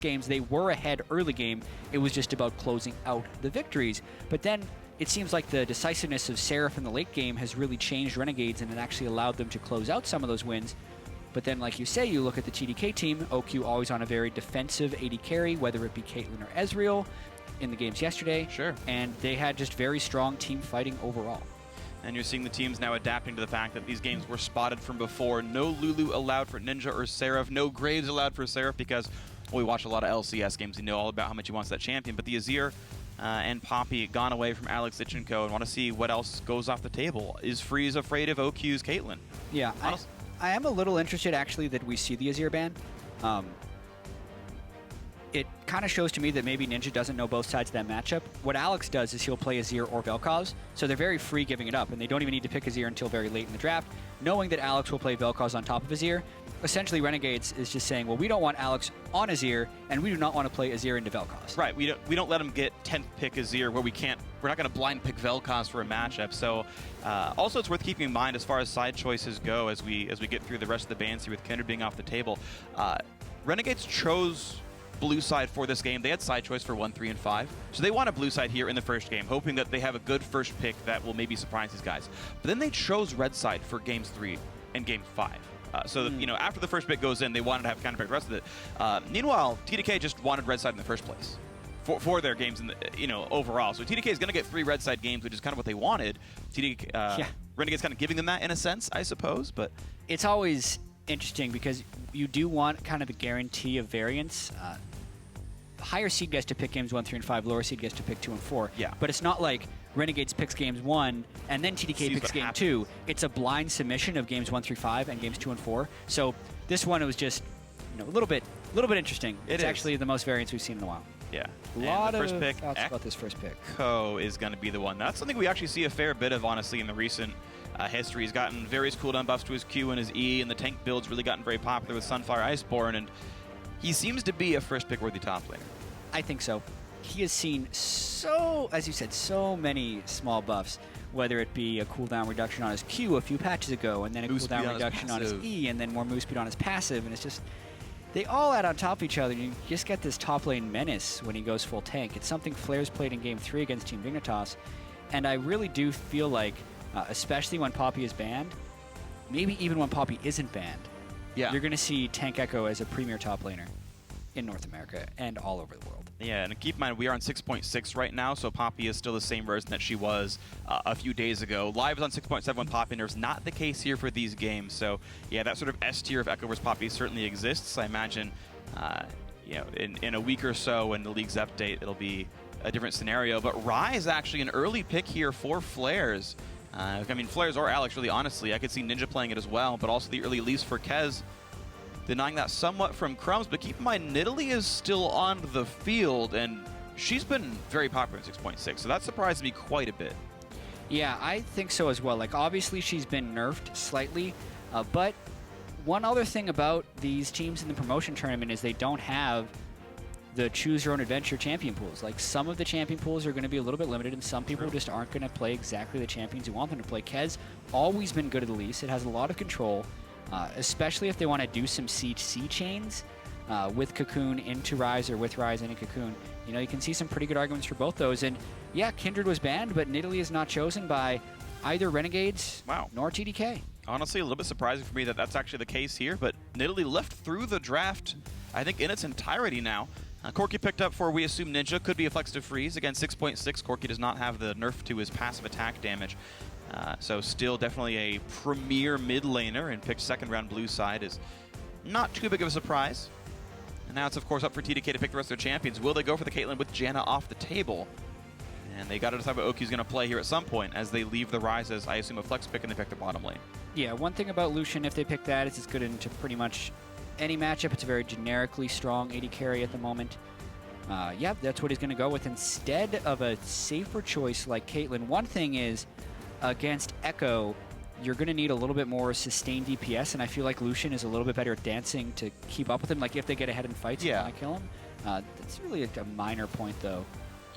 games, they were ahead early game. It was just about closing out the victories. But then it seems like the decisiveness of Seraph in the late game has really changed Renegades, and it actually allowed them to close out some of those wins. But then, like you say, you look at the TDK team, OQ always on a very defensive AD carry, whether it be Caitlyn or Ezreal in the games yesterday. Sure. And they had just very strong team fighting overall. And you're seeing the teams now adapting to the fact that these games were spotted from before. No Lulu allowed for Ninja or Seraph. No Graves allowed for Seraph because we watch a lot of LCS games. We know all about how much he wants that champion. But the Azir and Poppy gone away from Alex Lichenko and want to see what else goes off the table. Is Flarezs afraid of OQ's Caitlyn? Yeah, I am a little interested, actually, that we see the Azir ban. It kind of shows to me that maybe Ninja doesn't know both sides of that matchup. What Alex does is he'll play Azir or Vel'Koz, so they're very free giving it up, and they don't even need to pick Azir until very late in the draft, knowing that Alex will play Vel'Koz on top of Azir. Essentially, Renegades is just saying, well, we don't want Alex on Azir, and we do not want to play Azir into Vel'Koz. Right, we don't let him get 10th pick Azir where we're not going to blind pick Vel'Koz for a matchup. So also it's worth keeping in mind as far as side choices go as we get through the rest of the bans here with Kindred being off the table. Renegades chose blue side for this game. They had side choice for 1, 3, and 5. So they want a blue side here in the first game, hoping that they have a good first pick that will maybe surprise these guys. But then they chose red side for games 3 and game 5. So that, after the first pick goes in, they wanted to have counterpick the rest of it. Meanwhile, TDK just wanted red side in the first place for their games in the, overall. So TDK is going to get 3 red side games, which is kind of what they wanted. Renegade's kind of giving them that in a sense, I suppose. But it's always interesting because you do want kind of a guarantee of variance. Higher seed gets to pick games 1, 3, and 5. Lower seed gets to pick 2 and 4. Yeah. But it's not like Renegades picks games 1 and then TDK picks game 2. It's a blind submission of games 1 through 5 and games 2 and 4. So this one, it was just a little bit interesting. It's actually the most variance we've seen in a while. Yeah. A lot of thoughts about this first pick. Ekko is going to be the one. That's something we actually see a fair bit of, honestly, in the recent history. He's gotten various cooldown buffs to his Q and his E, and the tank build's really gotten very popular with Sunfire Iceborne, and he seems to be a first pick worthy top laner. I think so. He has seen as you said, so many small buffs, whether it be a cooldown reduction on his Q a few patches ago, and then a cooldown reduction on his E, and then more move speed on his passive, and it's just, they all add on top of each other. You just get this top lane menace when he goes full tank. It's something Flarezs played in game 3 against Team Dignitas, and I really do feel like, especially when Poppy is banned, maybe even when Poppy isn't banned, you're going to see Tank Ekko as a premier top laner in North America and all over the world. Yeah, and keep in mind, we are on 6.6 right now, so Poppy is still the same version that she was a few days ago. Live is on 6.7 when Poppy enters. Not the case here for these games, so yeah, that sort of S tier of Ekko versus Poppy certainly exists. I imagine, in a week or so when the league's update, it'll be a different scenario. But Ryze actually an early pick here for Flarezs. I mean, Flarezs or Alex, really, honestly. I could see Ninja playing it as well, but also the early Elise for Kez. Denying that somewhat from Crumbzz, but keep in mind, Nidalee is still on the field, and she's been very popular in 6.6, so that surprised me quite a bit. Yeah, I think so as well. Like, obviously, she's been nerfed slightly, but one other thing about these teams in the promotion tournament is they don't have the choose-your-own-adventure champion pools. Like, some of the champion pools are going to be a little bit limited, and some people just aren't going to play exactly the champions you want them to play. Kez, always been good at Elise. It has a lot of control. Especially if they want to do some C2C chains with Cocoon into Ryze or with Ryze into Cocoon. You can see some pretty good arguments for both those. And yeah, Kindred was banned, but Nidalee is not chosen by either Renegades nor TDK. Honestly, a little bit surprising for me that that's actually the case here, but Nidalee left through the draft, I think, in its entirety now. Corki picked up for, we assume, Ninja. Could be a flex to Flarezs. Again, 6.6. Corki does not have the nerf to his passive attack damage. So still definitely a premier mid laner, and picked second round blue side is not too big of a surprise. And now it's of course up for TDK to pick the rest of their champions. Will they go for the Caitlyn with Janna off the table? And they got to decide what OQ's going to play here at some point as they leave the Ryze as, I assume, a flex pick, and they pick the bottom lane. Yeah, one thing about Lucian, if they pick that, is it's good into pretty much any matchup. It's a very generically strong AD carry at the moment. Yeah, that's what he's going to go with instead of a safer choice like Caitlyn. One thing is, against Ekko, you're going to need a little bit more sustained DPS, and I feel like Lucian is a little bit better at dancing to keep up with him. Like, if they get ahead in fights and want to kill him. That's really a minor point, though.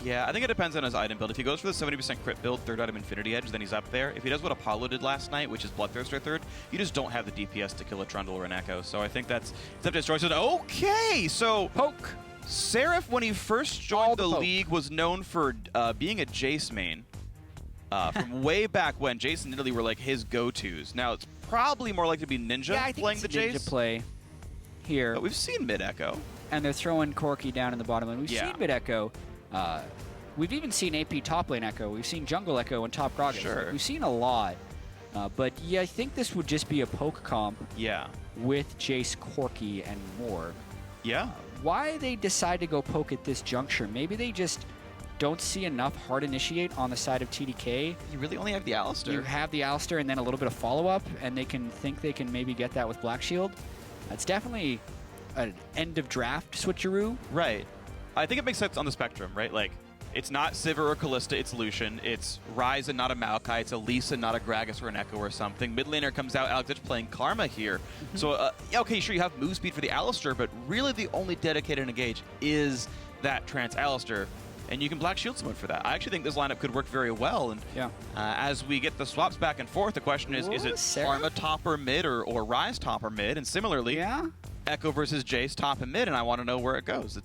Yeah, I think it depends on his item build. If he goes for the 70% crit build, third item Infinity Edge, then he's up there. If he does what Apollo did last night, which is Bloodthirster third, you just don't have the DPS to kill a Trundle or an Ekko. So I think it's up to his choices. Okay, so... Poke! Seraph, when he first joined the poke. league, was known for being a Jayce main. From way back when, Jayce and Italy were like his go-tos. Now it's probably more likely to be Ninja Yeah, I think playing the it's Jayce. Ninja play here. But we've seen mid Ekko. And they're throwing Corki down in the bottom lane. We've Yeah. seen mid Ekko. We've even seen AP top lane Ekko. We've seen jungle Ekko and top Gragas. Sure. We've seen a lot. But yeah, I think this would just be a poke comp Yeah. with Jayce, Corki, and more. Yeah. Why they decide to go poke at this juncture? Maybe they just don't see enough hard initiate on the side of TDK. You really only have the Alistar. You have the Alistar and then a little bit of follow-up, and they can think they can maybe get that with Black Shield. That's definitely an end-of-draft switcheroo. Right. I think it makes sense on the spectrum, right? Like, it's not Sivir or Callista, it's Lucian. It's Ryze and not a Maokai. It's Elise and not a Gragas or an Ekko or something. Mid laner comes out, Alex playing Karma here. So, yeah, okay, sure, you have move speed for the Alistar, but really the only dedicated engage is that Trance Alistar. And you can Black Shield someone for that. I actually think this lineup could work very well. And Yeah. as we get the swaps back and forth, the question is it Seraph? Karma top or mid or Ryze top or mid? And similarly, Yeah? Ekko versus Jayce top and mid, and I want to know where it goes.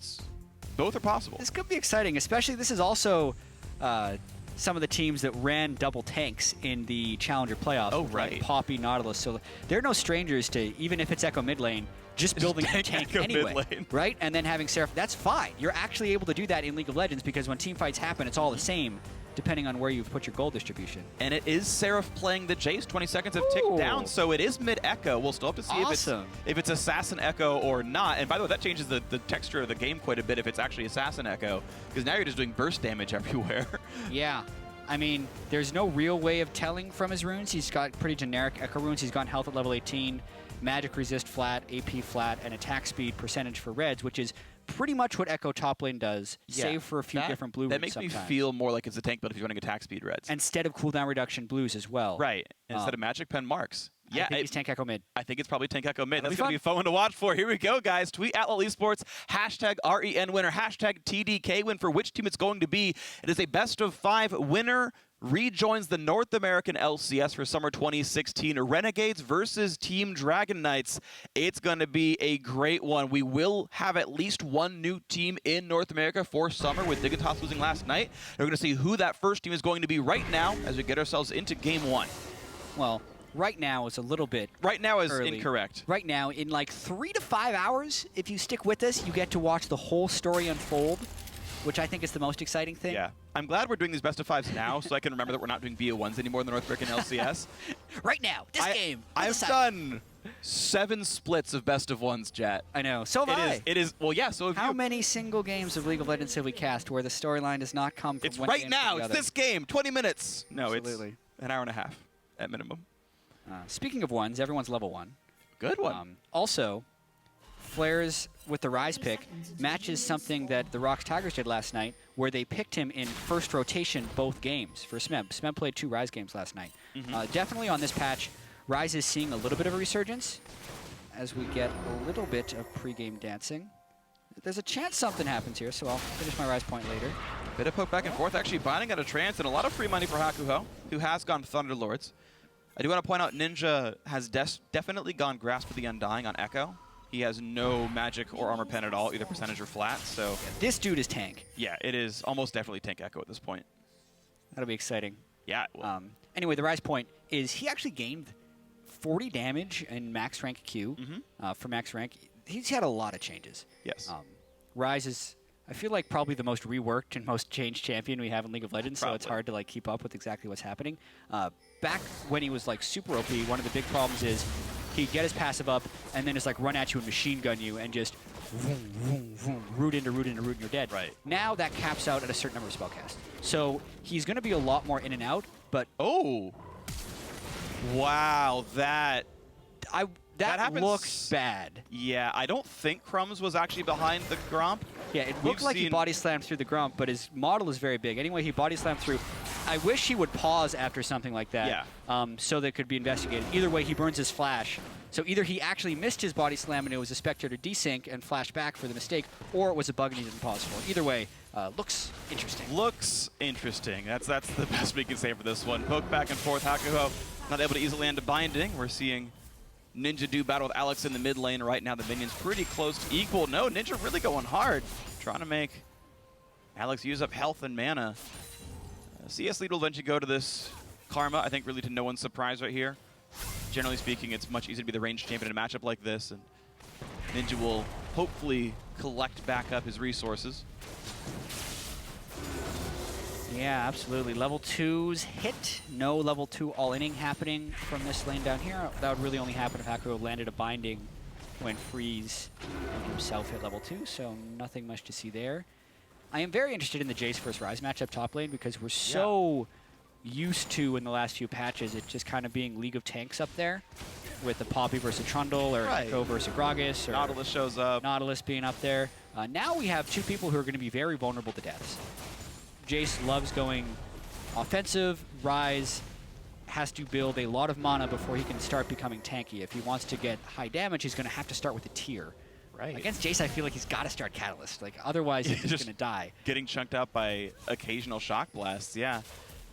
Both are possible. This could be exciting, especially this is also some of the teams that ran double tanks in the Challenger playoffs. Oh, with, like, right. Poppy, Nautilus. So they're no strangers to, even if it's Ekko mid lane, just building a tank Ekko anyway, mid lane. right? And then having Seraph, that's fine. You're actually able to do that in League of Legends because when team fights happen, it's all the same, depending on where you've put your goal distribution. And it is Seraph playing the Jayce. 20 seconds have ticked Ooh. down, so it is mid Ekko. We'll still have to see Awesome. if it's Assassin Ekko or not. And by the way, that changes the texture of the game quite a bit if it's actually Assassin Ekko, because now you're just doing burst damage everywhere. Yeah. I mean, there's no real way of telling from his runes. He's got pretty generic Ekko runes. He's gone health at level 18, magic resist flat, AP flat, and attack speed percentage for reds, which is pretty much what Ekko top lane does, save for a few different blue That runes makes me sometimes. feel more like it's a tank build if you're running attack speed reds. Instead of cooldown reduction blues as well. Right, instead of magic pen marks. I think he's tank Ekko mid. I think it's probably Tank Ekko mid. That'll That's be going to be fun to watch for. Here we go, guys. Tweet at Esports, hashtag REN winner, hashtag TDK win for which team it's going to be. It is a best of 5 winner. Rejoins the North American LCS for summer 2016. Renegades versus Team Dragon Knights. It's going to be a great one. We will have at least one new team in North America for summer with Dignitas losing last night. We're going to see who that first team is going to be right now as we get ourselves into game 1. Well, right now is a little bit Right now is early. incorrect. Right now, in like 3 to 5 hours, if you stick with us, you get to watch the whole story unfold, which I think is the most exciting thing. Yeah. I'm glad we're doing these best of 5s now so I can remember that we're not doing BO1s anymore in the North American LCS. Right now, this game. I've done 7 splits of best of 1s, Jatt. I know. So have I. It is, well, yeah, so have How you. many single games of League of Legends have we cast where the storyline does not come from It's one right game to now. the It's other? this game. 20 minutes. No, Absolutely. it's an hour and a half at minimum. Speaking of ones, everyone's level 1. Good one. Also, Flarezs with the Ryze pick matches something that the Rocks Tigers did last night, where they picked him in first rotation both games for Smeb. Smeb played 2 Ryze games last night. Definitely on this patch, Ryze is seeing a little bit of a resurgence as we get a little bit of pre-game dancing. There's a chance something happens here, so I'll finish my Ryze point later. Bit of poke back and forth, actually binding out a Trance, and a lot of free money for Hakuho, who has gone Thunderlords. I do want to point out Ninja has definitely gone Grasp of the Undying on Ekko. He has no magic or armor pen at all, either percentage or flat, so... This dude is tank. Yeah, it is almost definitely Tank Ekko at this point. That'll be exciting. Yeah. Anyway, the Ryze point is he actually gained 40 damage in max rank Q for max rank. He's had a lot of changes. Yes. Ryze is, I feel like, probably the most reworked and most changed champion we have in League of Legends, so it's Probably. hard to like keep up with exactly what's happening. Back when he was like super OP, one of the big problems is he'd get his passive up and then just like run at you and machine gun you and just vroom, vroom, vroom, root into root into root and you're dead. Right. Now that caps out at a certain number of spellcasts. So he's going to be a lot more in and out, but Oh! Wow, that that happens. looks bad. Yeah, I don't think Crumbzz was actually behind the Gromp. Yeah, it looked like he body slammed through the Grump, but his model is very big. Anyway, he body slammed through. I wish he would pause after something like that, so that it could be investigated. Either way, he burns his flash. So either he actually missed his body slam and it was a Spectre to desync and flash back for the mistake, or it was a bug and he didn't pause for it. Either way, looks interesting. Looks interesting. That's the best we can say for this one. Poke back and forth. Hakuho not able to easily end a binding. We're seeing Ninja do battle with Alex in the mid lane right now. The minion's pretty close to equal. No, Ninja really going hard. trying to make Alex use up health and mana. CS lead will eventually go to this Karma, I think really to no one's surprise right here. Generally speaking, it's much easier to be the range champion in a matchup like this, and Ninja will hopefully collect back up his resources. Yeah, absolutely. Level 2's hit. No level 2 all-inning happening from this lane down here. That would really only happen if Hakuho landed a binding when Flarezs and himself hit level 2, so nothing much to see there. I am very interested in the Jayce versus Ryze matchup top lane because we're so used to, in the last few patches, it just kind of being League of Tanks up there with the Poppy versus Trundle or Ekko versus Gragas. Or Nautilus shows up. Nautilus being up there. Now we have two people who are going to be very vulnerable to deaths. Jayce loves going offensive. Ryze has to build a lot of mana before he can start becoming tanky. If he wants to get high damage, he's going to have to start with a tier. Right. Against Jayce, I feel like he's got to start Catalyst. Like, otherwise, he's just going to die. Getting chunked out by occasional shock blasts, yeah.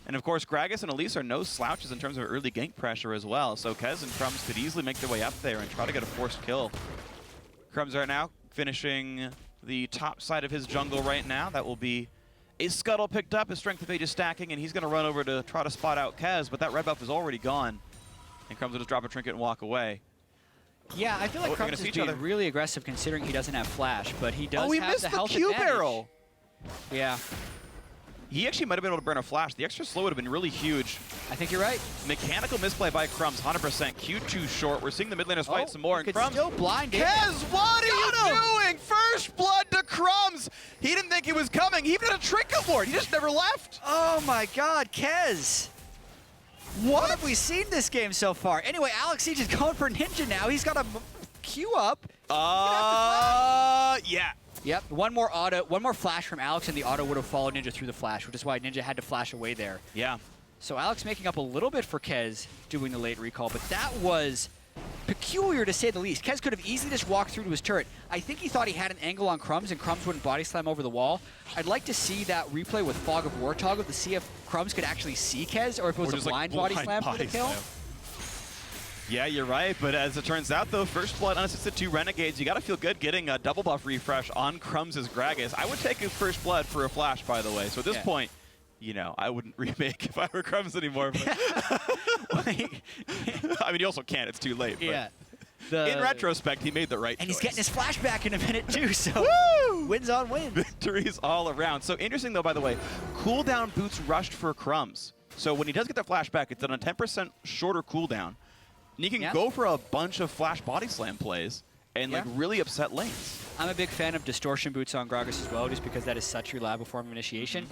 And of course, Gragas and Elise are no slouches in terms of early gank pressure as well. So Kez and Crumbzz could easily make their way up there and try to get a forced kill. Crumbzz right now finishing the top side of his jungle right now. That will be a Scuttle picked up. His Strength of 8 is stacking, and he's going to run over to try to spot out Kez, but that red buff is already gone. And Crumbzz will just drop a trinket and walk away. Yeah, I feel like Crumbzz is being really aggressive considering he doesn't have flash, but he does have the health Q advantage. barrel. Yeah. He actually might have been able to burn a flash. The extra slow would have been really huge. I think you're right. Mechanical misplay by Crumbzz, 100%. Q too short. We're seeing the mid laners fight some more. And Crumbzz still blind him. Kez, what are you doing? First blood to Crumbzz. He didn't think he was coming. He even had a trinket ward. He just never left. Oh my God, Kez. What have we seen this game so far? Anyway, Alex Siege is going for Ninja now. He's got a Q up. Yeah. Yep, one more flash from Alex, and the auto would have followed Ninja through the flash, which is why Ninja had to flash away there. Yeah. So Alex making up a little bit for Kez doing the late recall, but that was peculiar to say the least. Kez could have easily just walked through to his turret. I think he thought he had an angle on Crumbzz, and Crumbzz wouldn't body slam over the wall. I'd like to see that replay with Fog of War toggle to see if Crumbzz could actually see Kez, or if it was a blind body slam for the kill. Yeah, you're right, but as it turns out, though, first blood unassisted 2 Renegades. You got to feel good getting a double buff refresh on Crumbz's Gragas. I would take a first blood for a flash, by the way. So at this point, you know, I wouldn't remake if I were Crumbzz anymore. But I mean, you also can't. It's too late. Yeah. In retrospect, he made the right choice. And he's getting his flash back in a minute, too, so wins on wins. Victories all around. So interesting, though, by the way, cooldown boots rushed for Crumbzz. So when he does get the flashback, it's on a 10% shorter cooldown. And you can go for a bunch of flash body slam plays and like really upset lanes. I'm a big fan of distortion boots on Gragas as well, just because that is such a reliable form of initiation.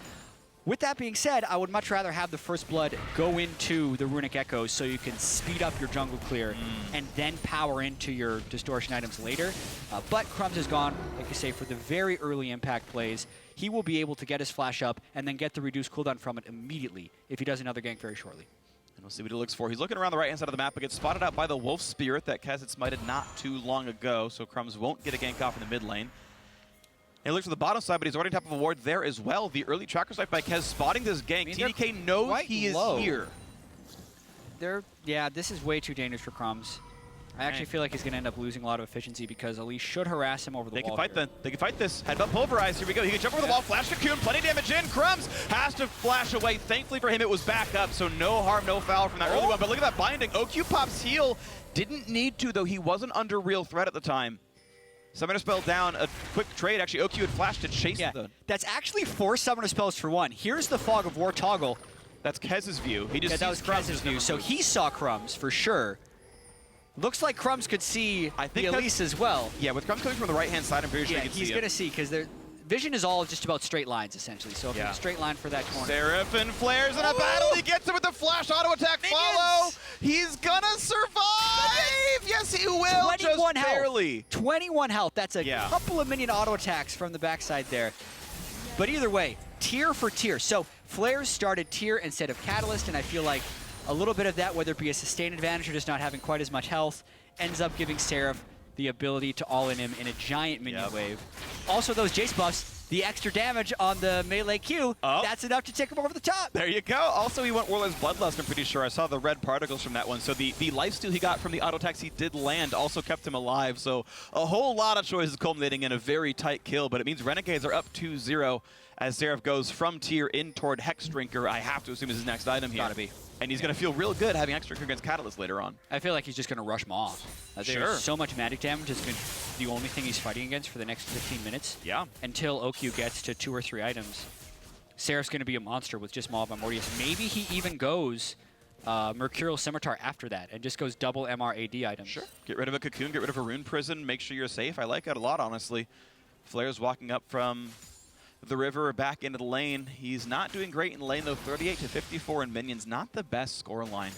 With that being said, I would much rather have the first blood go into the runic echoes so you can speed up your jungle clear and then power into your distortion items later. But Crumbzz is gone, like you say, for the very early impact plays. He will be able to get his flash up and then get the reduced cooldown from it immediately if he does another gank very shortly. And we'll see what he looks for. He's looking around the right-hand side of the map, but gets spotted out by the Wolf Spirit that Kez had smited not too long ago, so Crumbzz won't get a gank off in the mid lane. And he looks to the bottom side, but he's already on top of a ward there as well. The early tracker snipe by Kez spotting this gank. TDK knows he is here. Yeah, this is way too dangerous for Crumbzz. I actually feel like he's going to end up losing a lot of efficiency because Elise should harass him over the wall. They can fight this. Headbutt pulverized. Here we go. He can jump over the wall. Flash to Coon. Plenty of damage in. Crumbzz has to flash away. Thankfully for him, it was back up, so no harm, no foul from that early one. But look at that binding. OQ pops heal. Didn't need to, though. He wasn't under real threat at the time. Summoner spell down. A quick trade. Actually, OQ had flashed to chase the... That's actually 4 summoner spells for 1. Here's the Fog of War toggle. That's Kez's view. He just that was Kez's view, so he saw Crumbzz for sure. Looks like Crumbzz could see the Elise as well. Yeah, with Crumbzz coming from the right-hand side, I'm pretty sure he can see he's going to see, because vision is all just about straight lines, essentially. So if it's a straight line for that corner. Seraph and Flarezs in a battle. He gets it with the flash auto attack follow. He's going to survive. Yes, he will. 21 just barely. 21 health. That's a couple of minion auto attacks from the backside there. But either way, tier for tier. So Flarezs started tier instead of Catalyst, and I feel like a little bit of that, whether it be a sustained advantage or just not having quite as much health, ends up giving Seraph the ability to all-in him in a giant minion wave. Also, those Jayce buffs the extra damage on the melee Q, that's enough to take him over the top. There you go. Also, he went Warlord's Bloodlust, I'm pretty sure. I saw the red particles from that one. So the lifesteal he got from the auto attacks he did land also kept him alive. So a whole lot of choices culminating in a very tight kill, but it means Renegades are up 2-0 as Seraph goes from tier in toward Hex Drinker. I have to assume is his next item here. Gotta be. And he's going to feel real good having Hex Drinker against Catalyst later on. I feel like he's just going to rush him off. There's so much magic damage is going to be the only thing he's fighting against for the next 15 minutes. Yeah. Until OQ gets to 2 or 3 items. Seraph's going to be a monster with just Maul Mortius. Maybe he even goes Mercurial Scimitar after that and just goes double MR AD items. Sure. Get rid of a Cocoon, get rid of a Rune Prison, make sure you're safe. I like that a lot, honestly. Flarezs walking up from the river back into the lane. He's not doing great in lane, though. 38 to 54 in minions. Not the best score line.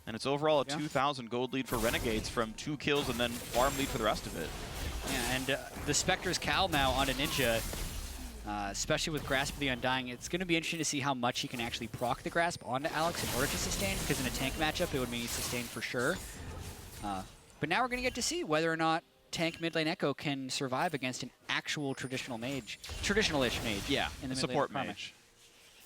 And it's overall a 2,000 gold lead for Renegades from 2 kills and then farm lead for the rest of it. Yeah, and the Spectre's Cal now on a Ninja, especially with Grasp of the Undying. It's going to be interesting to see how much he can actually proc the Grasp onto Alex in order to sustain, because in a tank matchup, it would mean sustain for sure. But now we're going to get to see whether or not tank mid lane Ekko can survive against an actual traditional mage. Traditional-ish mage. Yeah, in the support mage.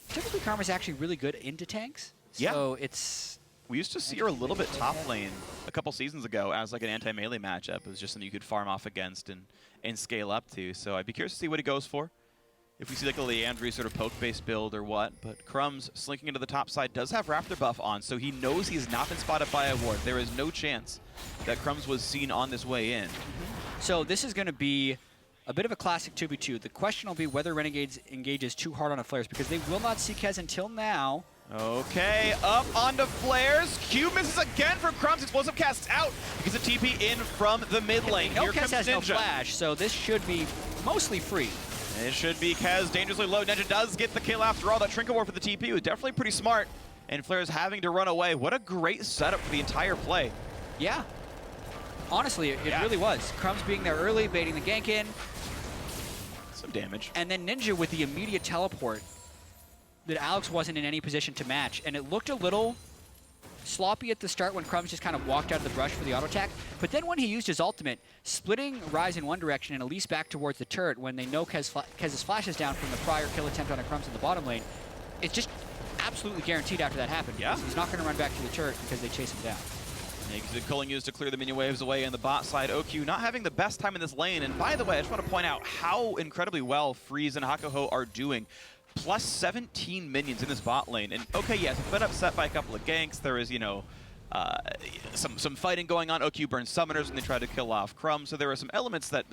Typically, Karma's actually really good into tanks. So it's... We used to see her a little bit top lane a couple seasons ago as like an anti-melee matchup. It was just something you could farm off against and scale up to. So I'd be curious to see what he goes for. If we see like a Leandry sort of poke-based build or what. But Crumbzz slinking into the top side does have Raptor buff on, so he knows he's not been spotted by a ward. There is no chance that Crumbzz was seen on this way in. So this is going to be a bit of a classic 2v2. The question will be whether Renegades engages too hard on a Flarezs, because they will not see Kez until now. Okay, up onto Flarezs. Q misses again for Crumbzz. Explosive cast out because of TP in from the mid lane. Here comes has Ninja. No flash, so this should be mostly free. It should be Kez dangerously low. Ninja does get the kill after all. That Trinket War for the TP was definitely pretty smart. And Flarezs having to run away. What a great setup for the entire play. Yeah. Honestly, it really was. Crumbzz being there early, baiting the gank in. Some damage. And then Ninja with the immediate teleport that Alex wasn't in any position to match. And it looked a little sloppy at the start when Crumbzz just kind of walked out of the brush for the auto attack. But then when he used his ultimate, splitting Ryze in one direction and Elise back towards the turret when they know Kez's flash is down from the prior kill attempt on a Crumbzz in the bottom lane, it's just absolutely guaranteed after that happened. Yeah. He's not going to run back to the turret because they chase him down. Good culling used to clear the minion waves away in the bot side. OQ not having the best time in this lane. And by the way, I just want to point out how incredibly well Freeze and Hakuho are doing. Plus 17 minions in this bot lane. And okay, yes, it's been upset by a couple of ganks. There is, you know, some fighting going on. OQ burns summoners when they try to kill off Crumbzz. So there are some elements that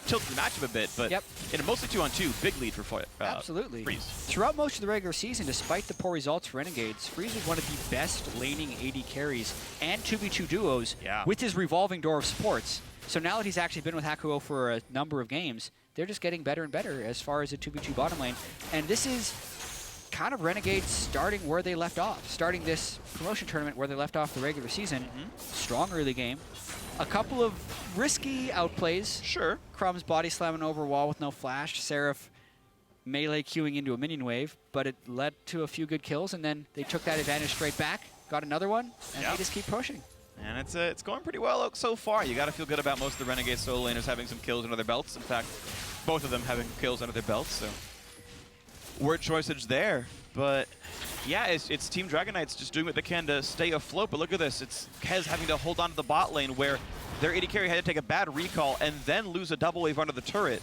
tilted the matchup a bit, but in a mostly 2-on-2, big lead for Absolutely. Freeze. Throughout most of the regular season, despite the poor results for Renegades, Freeze was one of the best laning AD carries and 2v2 duos with his revolving door of supports. So now that he's actually been with Hakuho for a number of games, they're just getting better and better as far as the 2v2 bottom lane. And this is kind of Renegades starting where they left off, starting this promotion tournament where they left off the regular season. Strong early game. A couple of risky outplays. Sure. Crumbzz body slamming over wall with no flash. Seraph melee queuing into a minion wave, but it led to a few good kills, and then they took that advantage straight back, got another one, and they just keep pushing. And it's going pretty well so far. You got to feel good about most of the Renegade solo laners having some kills under their belts. In fact, both of them having kills under their belts, so word choices there. But yeah, it's Team Dragon Knights just doing what they can to stay afloat. But look at this. It's Kez having to hold on to the bot lane where their AD carry had to take a bad recall and then lose a double wave under the turret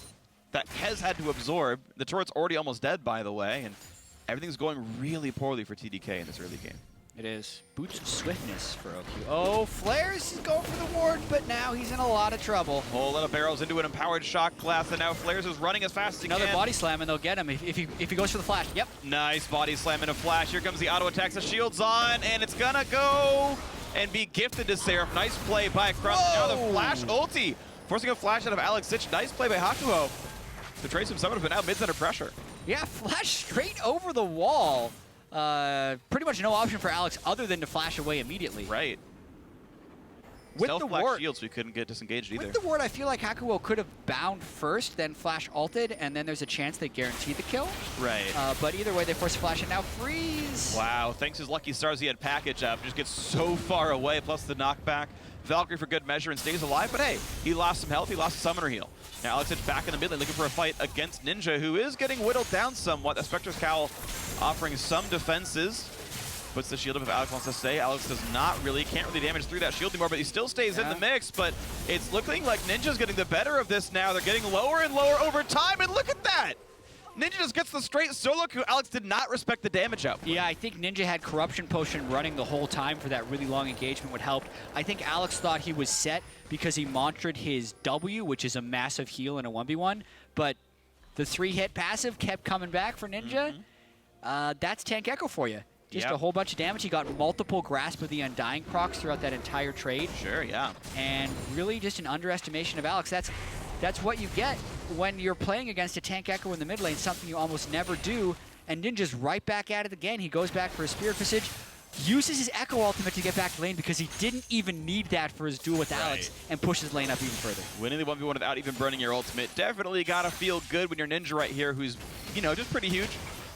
that Kez had to absorb. The turret's already almost dead, by the way, and everything's going really poorly for TDK in this early game. It is. Boots of swiftness for OQ. Oh, Flarezs is going for the ward, but now he's in a lot of trouble. Whole lot of barrels into an empowered shock blast, and now Flarezs is running as fast as he can. Another body slam, and they'll get him if he goes for the flash. Yep. Nice body slam and a flash. Here comes the auto attacks. The shield's on, and it's gonna go and be gifted to Seraph. Nice play by Crumbzz. Now the flash ulti, forcing a flash out of Alex Sitch. Nice play by Hakuho to trace some summoners, but now mid's under pressure. Yeah, flash straight over the wall. Pretty much no option for Alex other than to flash away immediately. Right. With Stealth the black ward, shields, we couldn't get disengaged either. With the ward, I feel like Hakuho could have bound first, then flash ulted, and then there's a chance they guarantee the kill. Right. But either way, they force a flash, and now Freeze. Wow, thanks his lucky stars he had package up. Just gets so far away, plus the knockback. Valkyrie for good measure and stays alive, but hey, he lost some health, he lost a summoner heal. Now Alex back in the mid lane looking for a fight against Ninja, who is getting whittled down somewhat. The Spectre's Cowl offering some defenses. Puts the shield up if Alex wants to stay. Alex does not really, can't really damage through that shield anymore, but he still stays in the mix. But it's looking like Ninja's getting the better of this now. They're getting lower and lower over time, and look at that! Ninja just gets the straight solo coup. Alex did not respect the damage output. Yeah, I think Ninja had Corruption Potion running the whole time for that really long engagement would help. I think Alex thought he was set because he mantraed his W, which is a massive heal in a 1v1, but the 3-hit passive kept coming back for Ninja. That's Tank Ekko for you. Just a whole bunch of damage. He got multiple Grasp of the Undying procs throughout that entire trade. Sure, yeah. And really just an underestimation of Alex. That's what you get when you're playing against a Tank Ekko in the mid lane, something you almost never do. And Ninja's right back at it again. He goes back for his Spirit Visage, uses his Ekko ultimate to get back to lane because he didn't even need that for his duel with Alex, and pushes lane up even further. Winning the 1v1 without even burning your ultimate. Definitely gotta feel good when you're Ninja right here, who's, you know, just pretty huge.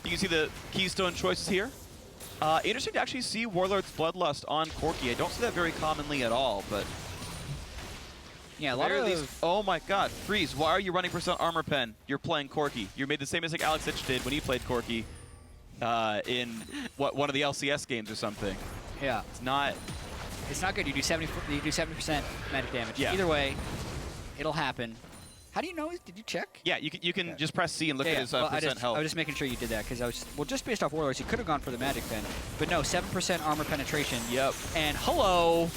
You can see the Keystone choices here. Interesting to actually see Warlord's Bloodlust on Corki. I don't see that very commonly at all, but... Yeah, a lot of least, oh my god, Flarezs, why are you running % armor pen? You're playing Corki. You made the same mistake Alex Itch did when he played Corki in one of the LCS games or something. Yeah. It's not good. You do 70% magic damage. Yeah. Either way, it'll happen. How do you know? Did you check? Yeah, you can just press C and look at his well, percent health. I was just making sure you did that because I was, well, just based off Warlords, he could have gone for the magic pen. But no, 7% armor penetration. Yep. And hello.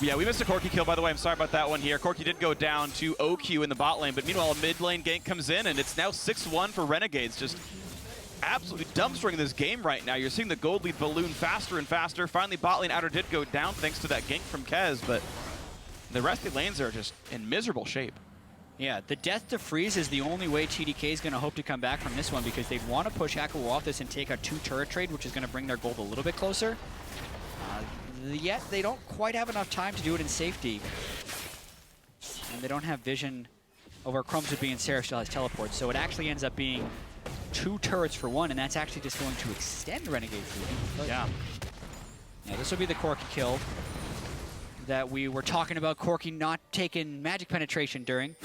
Yeah, we missed a Corki kill, by the way. I'm sorry about that one here. Corki did go down to OQ in the bot lane, but meanwhile, a mid lane gank comes in, and it's now 6-1 for Renegades. Just absolutely dumbstering this game right now. You're seeing the gold lead balloon faster and faster. Finally, bot lane outer did go down thanks to that gank from Kez, but the rest of the lanes are just in miserable shape. Yeah, the death to Flarezs is the only way TDK is going to hope to come back from this one because they'd want to push Hakuho off this and take a 2-turret trade, which is going to bring their gold a little bit closer. Yet they don't quite have enough time to do it in safety. And they don't have vision over Crumbzz would be in Seraph still has teleport, so it actually ends up being 2 turrets for 1, and that's actually just going to extend Renegades. Yeah. Yeah, this will be the Corki kill that we were talking about. Corki not taking magic penetration during.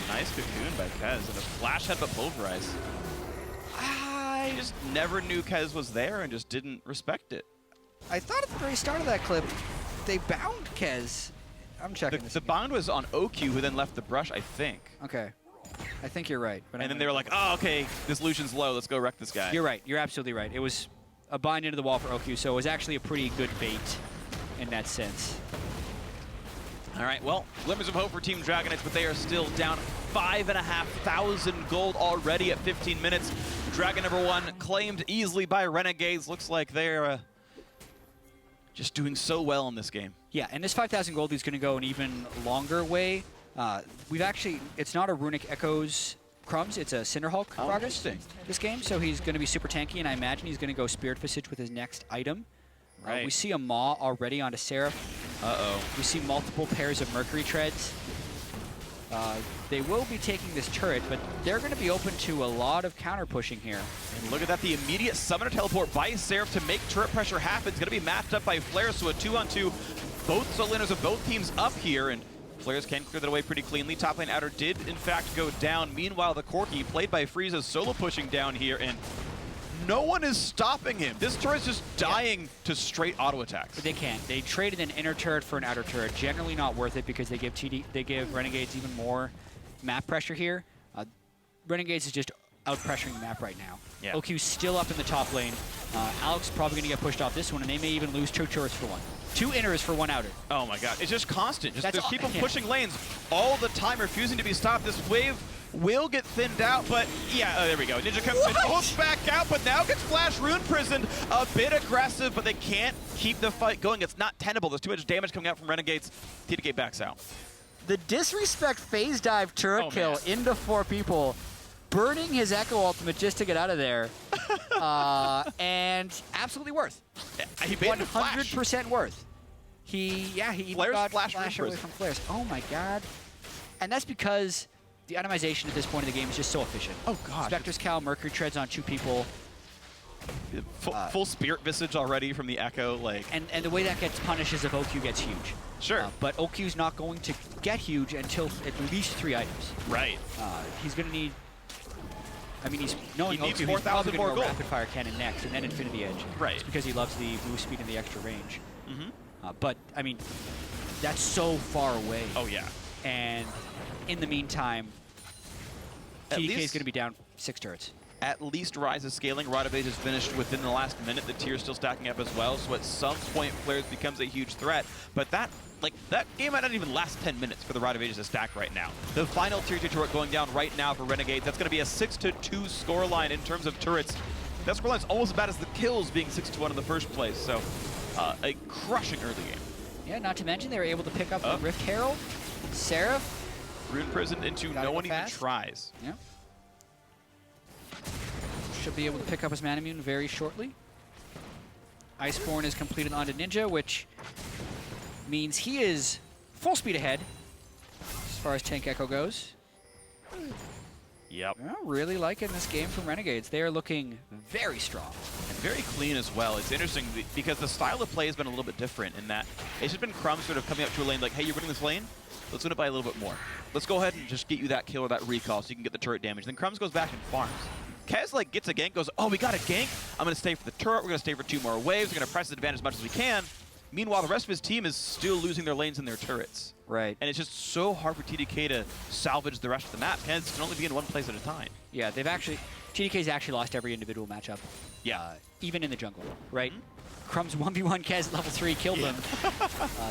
Nice cocoon by Kez and a flash head but pulverize. I just never knew Kez was there and just didn't respect it. I thought at the very start of that clip, they bound Kez. I'm checking this. The bound was on OQ, who then left the brush, I think. Okay. I think you're right. But and then they were like, oh, okay, this Lucian's low, let's go wreck this guy. You're right. You're absolutely right. It was a bind into the wall for OQ, so it was actually a pretty good bait in that sense. All right, well, glimmers of hope for Team Dragonites, but they are still down 5,500 gold already at 15 minutes. Dragon #1 claimed easily by Renegades. Looks like they're just doing so well in this game. Yeah, and this 5,000 gold is going to go an even longer way. We've actually, it's not a Runic Echoes Crumbzz, it's a Cinderhulk Gragas this game, so he's going to be super tanky, and I imagine he's going to go Spirit Visage with his next item. Right. We see a Maw already onto Seraph. Uh-oh. We see multiple pairs of Mercury Treads. They will be taking this turret, but they're going to be open to a lot of counter pushing here. And look at that, the immediate summoner teleport by Seraph to make turret pressure happen. It's going to be matched up by Flarezs, so a 2-on-2. Both solo laners of both teams up here, and Flarezs can clear that away pretty cleanly. Top lane outer did, in fact, go down. Meanwhile, the Corki, played by Flarezs, is solo pushing down here, and no one is stopping him. This turret's just dying to straight auto attacks. But they can't. They traded an inner turret for an outer turret. Generally not worth it because they give Renegades even more map pressure here. Renegades is just out pressuring the map right now. Yeah. OQ's still up in the top lane. Alex probably going to get pushed off this one, and they may even lose 2 turrets for 1. 2 inners for 1 outer. Oh my god, it's just constant. Just there's people yeah. pushing lanes all the time, refusing to be stopped. This wave will get thinned out, but yeah, there we go. Ninja comes in, pulls back out, but now gets Flash Rune prisoned. A bit aggressive, but they can't keep the fight going. It's not tenable. There's too much damage coming out from Renegades. TDK backs out. The disrespect phase dive turret kill into 4 people, burning his Ekko ultimate just to get out of there, and absolutely worth. He 100% worth. He got flash away from Flarezs. Oh my god. And that's because the itemization at this point in the game is just so efficient. Oh god. Spectre's Cowl, Mercury Treads on 2 people. Full spirit visage already from the Ekko, like. And the way that gets punished is if OQ gets huge. Sure. But OQ's not going to get huge until at least 3 items. Right. He's going to need. I mean, knowing he needs OQ, he's probably going more to go gold. rapid fire cannon next, and then Infinity Edge. Right. Just because he loves the boost speed and the extra range. Mm-hmm. But I mean, that's so far away. Oh yeah. And in the meantime, TDK is going to be down 6 turrets. At least Ryze is scaling. Renegades is finished within the last minute. The tier's still stacking up as well. So at some point, Flarezs becomes a huge threat. But that game might not even last 10 minutes for the Renegades to stack right now. The final tier 2 turret going down right now for Renegades. That's going to be a 6-2 scoreline in terms of turrets. That scoreline's almost as bad as the kills being 6-1 in the first place. So a crushing early game. Yeah, not to mention they were able to pick up the Rift Herald, Seraph. Rune Prison into no one even tries. Yeah. Should be able to pick up his Manamune very shortly. Iceborne is completed onto Ninja, which means he is full speed ahead as far as Tank Ekko goes. Yep. Yeah, really liking this game from Renegades. They are looking very strong. And very clean as well. It's interesting because the style of play has been a little bit different in that it's just been Crumbzz sort of coming up to a lane like, hey, you're winning this lane? Let's win it by a little bit more. Let's go ahead and just get you that kill or that recall so you can get the turret damage. Then Crumbzz goes back and farms. Kez like gets a gank, goes, oh, we got a gank. I'm going to stay for the turret. We're going to stay for 2 more waves. We're going to press the advantage as much as we can. Meanwhile, the rest of his team is still losing their lanes and their turrets. Right. And it's just so hard for TDK to salvage the rest of the map. Kez can only be in one place at a time. Yeah, TDK's actually lost every individual matchup. Yeah. Even in the jungle, right? Crumbzz 1v1 Kez at level 3 killed him.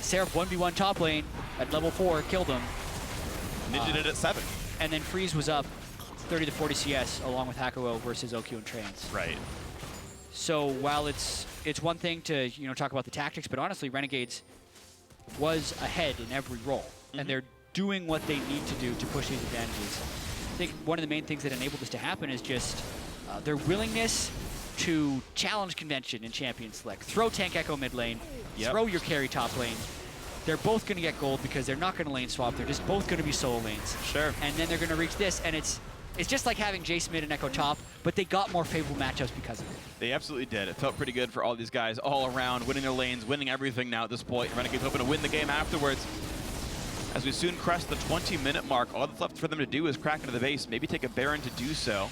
Seraph 1v1 top lane at level 4 killed him. Ninja did it at 7. And then Flarezs was up 30 to 40 CS along with Hakuho versus OQ and Trance. Right. So while it's one thing to talk about the tactics, but honestly Renegades was ahead in every role, and they're doing what they need to do to push these advantages. I think one of the main things that enabled this to happen is just their willingness to challenge convention in Champion Select. Throw Tank Ekko mid lane, throw your carry top lane. They're both going to get gold because they're not going to lane swap. They're just both going to be solo lanes. Sure. And then they're going to reach this, and it's just like having Jayce mid and Ekko top, but they got more favorable matchups because of it. They absolutely did. It felt pretty good for all these guys all around, winning their lanes, winning everything now at this point. Renegades hoping to win the game afterwards. As we soon crest the 20-minute mark, all that's left for them to do is crack into the base, maybe take a Baron to do so.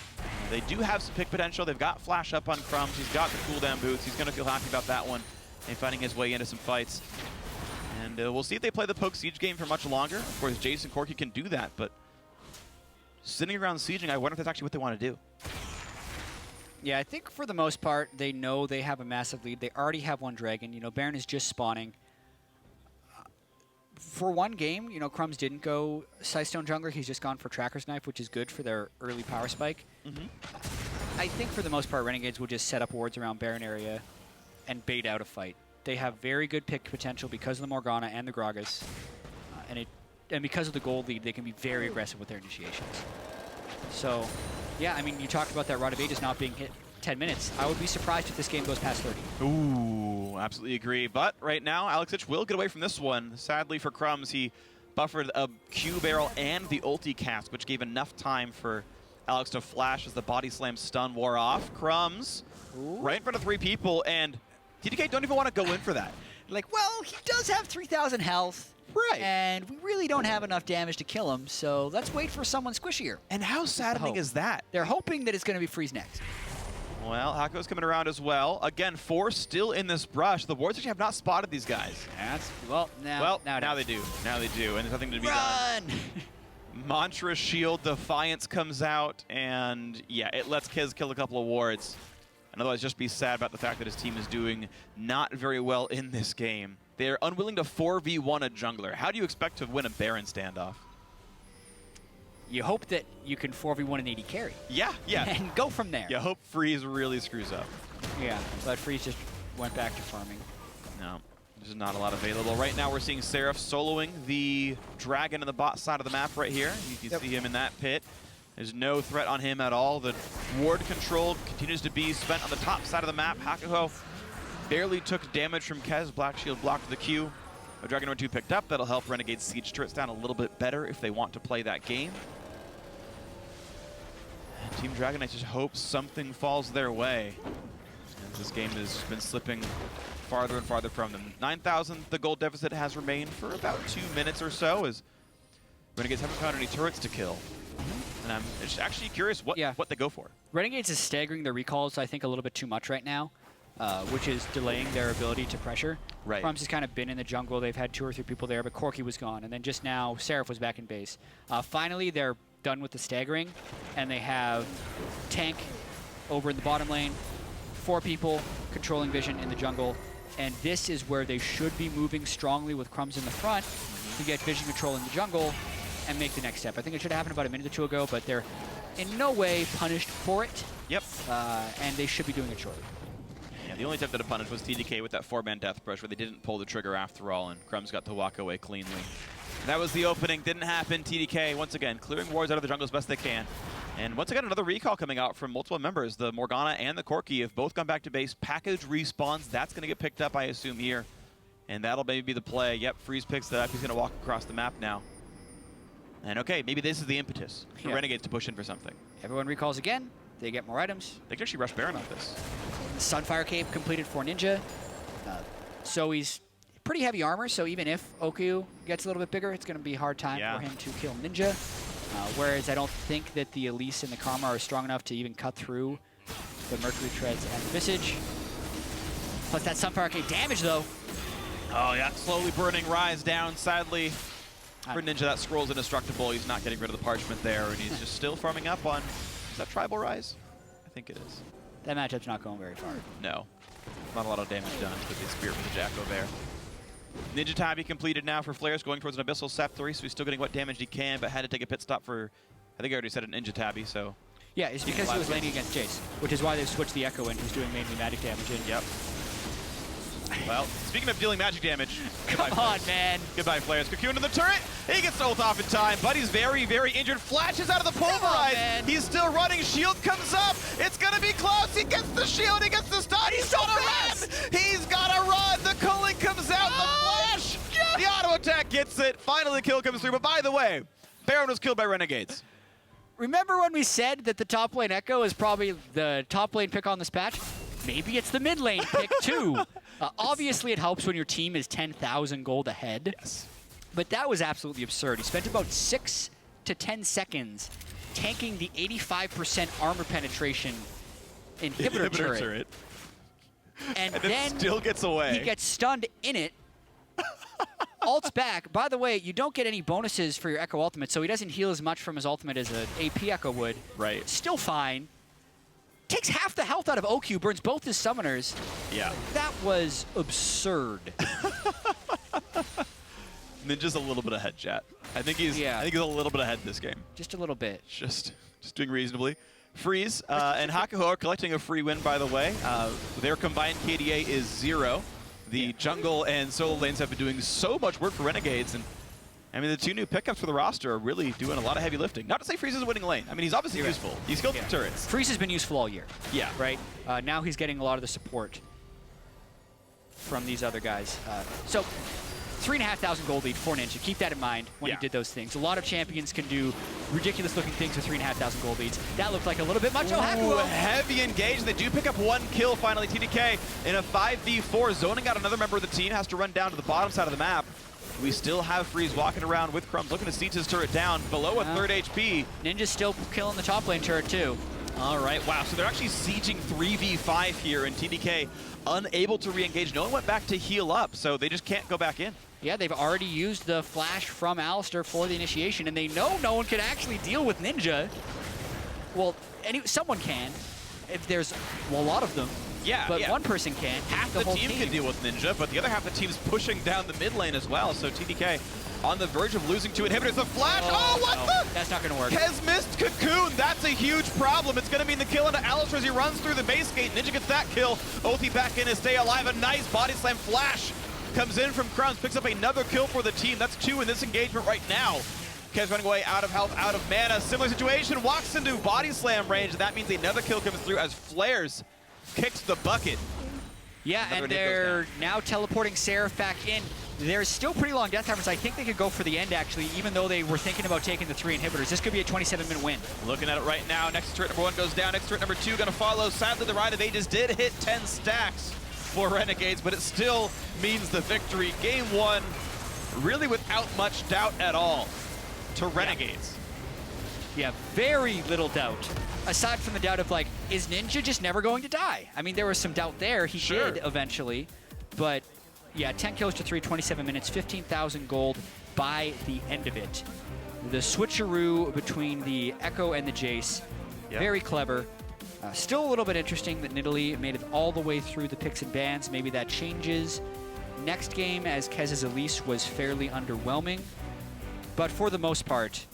They do have some pick potential. They've got Flash up on Crumbzz. He's got the cooldown boots. He's going to feel happy about that one and finding his way into some fights. And we'll see if they play the poke siege game for much longer. Of course, Jayce and Corki can do that, but sitting around sieging, I wonder if that's actually what they want to do. Yeah, I think for the most part, they know they have a massive lead. They already have one dragon. Baron is just spawning. For one game, Crumbzz didn't go Sightstone Jungler. He's just gone for Tracker's Knife, which is good for their early power spike. I think for the most part, Renegades will just set up wards around Baron area and bait out a fight. They have very good pick potential because of the Morgana and the Gragas. And because of the gold lead, they can be very aggressive with their initiations. So, yeah, I mean, you talked about that Rod of Ages not being hit 10 minutes. I would be surprised if this game goes past 30. Ooh, absolutely agree. But right now, AlexItch will get away from this one. Sadly for Crumbzz, he buffered a Q barrel and the ulti cast, which gave enough time for Alex to flash as the body slam stun wore off. Crumbzz right in front of 3 people, and TDK don't even want to go in for that. Like, well, he does have 3,000 health. Right. And we really don't have enough damage to kill him, so let's wait for someone squishier. And how saddening is that? They're hoping that it's going to be Flarezs next. Well, Hakuho's coming around as well. Again, 4 still in this brush. The wards actually have not spotted these guys. Now they do. Now they do, and there's nothing to be done. Mantra Shield Defiance comes out, and yeah, it lets Kez kill a couple of wards. And otherwise just be sad about the fact that his team is doing not very well in this game. They're unwilling to 4v1 a jungler. How do you expect to win a Baron standoff? You hope that you can 4v1 an AD carry. Yeah. And go from there. You hope Flarezs really screws up. Yeah, but Flarezs just went back to farming. No, there's not a lot available. Right now we're seeing Seraph soloing the dragon in the bot side of the map right here. You can see him in that pit. There's no threat on him at all. The ward control continues to be spent on the top side of the map. Hakuho barely took damage from Kez. Black Shield blocked the Q. A Dragon Lord 2 picked up. That'll help Renegades siege turrets down a little bit better if they want to play that game. And Team Dragon Knight just hopes something falls their way. This game has been slipping farther and farther from them. 9,000, the gold deficit has remained for about 2 minutes or so as Renegades haven't found any turrets to kill. And I'm just actually curious what they go for. Renegades is staggering their recalls, I think, a little bit too much right now, which is delaying their ability to pressure. Right. Crumbzz has kind of been in the jungle. They've had 2 or 3 people there, but Corki was gone. And then just now, Seraph was back in base. Finally, they're done with the staggering, and they have tank over in the bottom lane, 4 people controlling vision in the jungle, and this is where they should be moving strongly with Crumbzz in the front to get vision control in the jungle and make the next step. I think it should have happened about a minute or 2 ago, but they're in no way punished for it. Yep. And they should be doing it shortly. Yeah, the only attempt at a punish was TDK with that 4-man death brush where they didn't pull the trigger after all, and Crumbzz got to walk away cleanly. And that was the opening. Didn't happen. TDK, once again, clearing wards out of the jungle as best they can. And once again, another recall coming out from multiple members. The Morgana and the Corki have both gone back to base. Package respawns. That's going to get picked up, I assume, here. And that'll maybe be the play. Yep, Flarezs picks that up. He's going to walk across the map now. And okay, maybe this is the impetus for Renegades to push in for something. Everyone recalls again. They get more items. They can actually rush Baron off this. Sunfire Cape completed for Ninja. So he's pretty heavy armor, so even if Oku gets a little bit bigger, it's going to be a hard time for him to kill Ninja. Whereas I don't think that the Elise and the Karma are strong enough to even cut through the Mercury Treads and the Visage. Plus that Sunfire Cape damage, though. Oh, yeah. Slowly burning Ryze down, sadly. For Ninja, that scroll's indestructible. He's not getting rid of the parchment there, and he's just still farming up on... Is that Tribal Ryze? I think it is. That matchup's not going very far. No. Not a lot of damage done to the Spirit with the Jacko there. Ninja Tabby completed now for Flarezs, going towards an Abyssal Scepter, so he's still getting what damage he can, but had to take a pit stop for... I think I already said an Ninja Tabby, so... Yeah, it's because he was laning against Jayce, which is why they've switched the Ekko in, who's doing mainly magic damage. Yep. Well, speaking of dealing magic damage, come on, man. Goodbye, Flarezs. Cocoon to the turret. He gets ult off in time, but he's very, very injured. Flashes out of the pulverize. He's still running. Shield comes up. It's going to be close. He gets the shield. He gets the stun. He's got to run. He's got to run. The culling comes out. The flash. The auto attack gets it. Finally, the kill comes through. But by the way, Baron was killed by Renegades. Remember when we said that the top lane Ekko is probably the top lane pick on this patch? Maybe it's the mid lane pick, too. Obviously, it helps when your team is 10,000 gold ahead. Yes. But that was absolutely absurd. He spent about 6 to 10 seconds tanking the 85% armor penetration inhibitor turret. And then still gets away. He gets stunned in it. Ult's back. By the way, you don't get any bonuses for your Ekko ultimate, so he doesn't heal as much from his ultimate as an AP Ekko would. Right. Still fine. Takes half the health out of OQ, burns both his summoners. Yeah. That was absurd. Ninja's a little bit ahead, Jatt. I think he's a little bit ahead this game. Just a little bit. Just doing reasonably. Flarezs and Hakuho are collecting a free win, by the way. Their combined KDA is 0. The jungle and solo lanes have been doing so much work for Renegades, and I mean, the 2 new pickups for the roster are really doing a lot of heavy lifting. Not to say Flarezs is winning lane. I mean, he's obviously useful. He's killed some turrets. Flarezs has been useful all year. Yeah. Right? Now he's getting a lot of the support from these other guys. So, 3,500 gold lead for Ninja. Keep that in mind when he did those things. A lot of champions can do ridiculous-looking things with 3,500 gold leads. That looked like a little bit much. Ooh, heavy engage. They do pick up 1 kill finally. TDK in a 5v4, zoning out another member of the team. Has to run down to the bottom side of the map. We still have Flarezs walking around with Crumbzz, looking to siege his turret down below a 3rd HP. Ninja's still killing the top lane turret, too. All right, wow, so they're actually sieging 3v5 here, and TDK unable to re-engage. No one went back to heal up, so they just can't go back in. Yeah, they've already used the flash from Alistar for the initiation, and they know no one can actually deal with Ninja. Well, someone can, if there's a lot of them. Yeah, but one person can. Half the team can deal with Ninja, but the other half of the team's pushing down the mid lane as well. So TDK on the verge of losing 2 inhibitors. The flash! Oh, what the? That's not going to work. Has missed Cocoon. That's a huge problem. It's going to mean the kill into Alistar as he runs through the base gate. Ninja gets that kill. Othi back in to stay alive. A nice body slam flash comes in from Crumbzz. Picks up another kill for the team. That's 2 in this engagement right now. Kev's running away out of health, out of mana. Similar situation. Walks into body slam range. That means another kill comes through as Flarezs kicks the bucket. Yeah, and they're now teleporting Seraph back in. There's still pretty long death times. I think they could go for the end, actually, even though they were thinking about taking the 3 inhibitors. This could be a 27-minute win. Looking at it right now, next turret number 1 goes down, next turret number 2 gonna follow. Sadly, the Ride of Ages did hit 10 stacks for Renegades, but it still means the victory. Game 1, really without much doubt at all to Renegades. Yeah, very little doubt. Aside from the doubt of, like, is Ninja just never going to die? I mean, there was some doubt there. He did eventually, but yeah, 10 kills to 3, 27 minutes, 15,000 gold by the end of it. The switcheroo between the Ekko and the Jayce, very clever. Still a little bit interesting that Nidalee made it all the way through the picks and bans. Maybe that changes next game, as Kez's Elise was fairly underwhelming. But for the most part,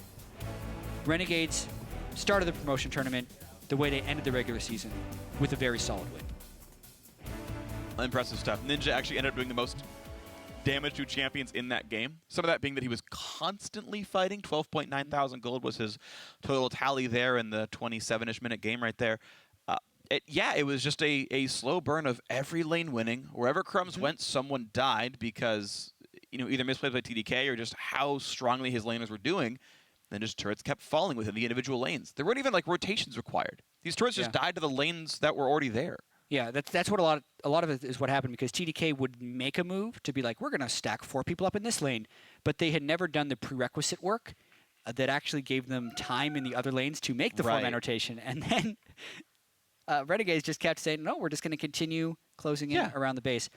Renegades started the promotion tournament the way they ended the regular season, with a very solid win. Impressive stuff. Ninja actually ended up doing the most damage to champions in that game. Some of that being that he was constantly fighting. 12.9 thousand gold was his total tally there in the 27-ish minute game right there. It was just a slow burn of every lane winning. Wherever Crumbzz went, someone died because, either misplays by TDK or just how strongly his laners were doing. Then just turrets kept falling within the individual lanes. There weren't even like rotations required. These turrets just died to the lanes that were already there. Yeah, that's what a lot of it is what happened, because TDK would make a move to be like, we're going to stack 4 people up in this lane, but they had never done the prerequisite work that actually gave them time in the other lanes to make the 4-man rotation. And then Renegades just kept saying, no, we're just going to continue closing in around the base.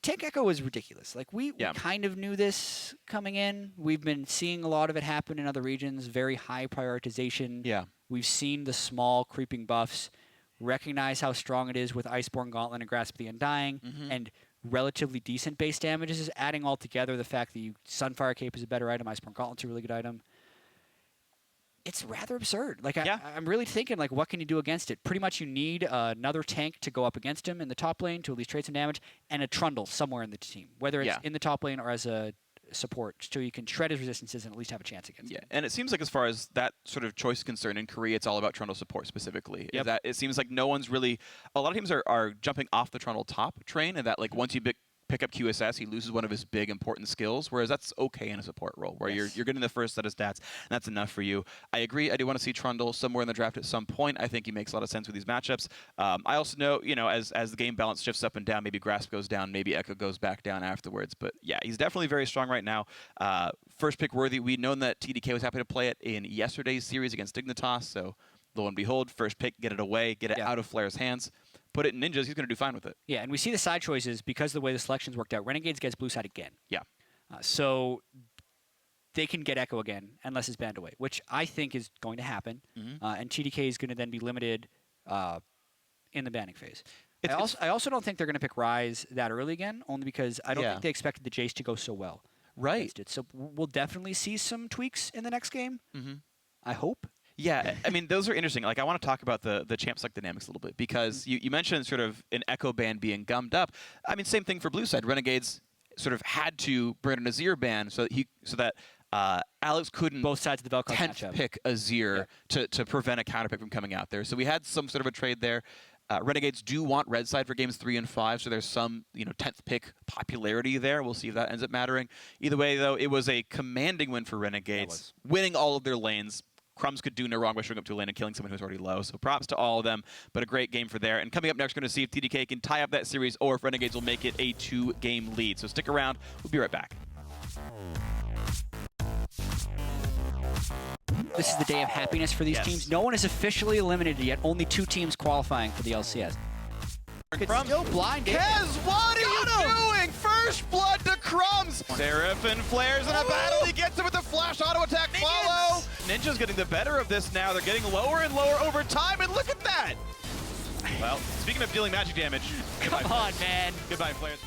Tank Ekko was ridiculous. Like, we kind of knew this coming in. We've been seeing a lot of it happen in other regions, very high prioritization. Yeah. We've seen the small creeping buffs, recognize how strong it is with Iceborne Gauntlet and Grasp of the Undying, and relatively decent base damages is adding all together the fact that Sunfire Cape is a better item, Iceborne Gauntlet's a really good item. It's rather absurd. Like, I'm really thinking, like, what can you do against it? Pretty much you need another tank to go up against him in the top lane to at least trade some damage, and a Trundle somewhere in the team, whether it's in the top lane or as a support, so you can shred his resistances and at least have a chance against him. And it seems like as far as that sort of choice is concerned, in Korea, it's all about Trundle support specifically. Is that it seems like no one's really... A lot of teams are jumping off the Trundle top train, and that, like, once you pick up QSS, he loses one of his big important skills, whereas that's okay in a support role, where you're getting the first set of stats, and that's enough for you. I agree, I do want to see Trundle somewhere in the draft at some point. I think he makes a lot of sense with these matchups. I also know, as the game balance shifts up and down, maybe Grasp goes down, maybe Ekko goes back down afterwards, but yeah, he's definitely very strong right now. First pick worthy. We'd known that TDK was happy to play it in yesterday's series against Dignitas, so lo and behold, first pick, get it away, get it out of Flarezs' hands. Put it in Ninja's, he's going to do fine with it. Yeah, and we see the side choices because of the way the selections worked out. Renegades gets blue side again. Yeah. So they can get Ekko again unless it's banned away, which I think is going to happen. And TDK is going to then be limited in the banning phase. I also don't think they're going to pick Ryze that early again, only because I don't think they expected the Jayce to go so well. Right. So we'll definitely see some tweaks in the next game. I hope. Yeah, I mean, those are interesting. Like, I want to talk about the champ select dynamics a little bit, because you mentioned sort of an Ekko ban being gummed up. I mean, same thing for blue side. Renegades sort of had to bring an Azir ban so that Alex couldn't both sides of the Velcro 10th pick Azir to prevent a counterpick from coming out there. So we had some sort of a trade there. Renegades do want red side for games 3 and 5, so there's some 10th pick popularity there. We'll see if that ends up mattering. Either way, though, it was a commanding win for Renegades, winning all of their lanes. Crumbzz could do no wrong by showing up to a lane and killing someone who's already low. So props to all of them, but a great game for there. And coming up next, we're going to see if TDK can tie up that series or if Renegades will make it a 2-game lead. So stick around. We'll be right back. This is the day of happiness for these teams. No one is officially eliminated yet. Only 2 teams qualifying for the LCS. It's still blinded. Kez, what are you doing? First blood to Crumbzz. Seraph and Flarezs in a battle. He gets it with the flash auto attack follow. Ninja's getting the better of this now. They're getting lower and lower over time, and look at that. Well, speaking of dealing magic damage, come on, man. Goodbye, Flarezs.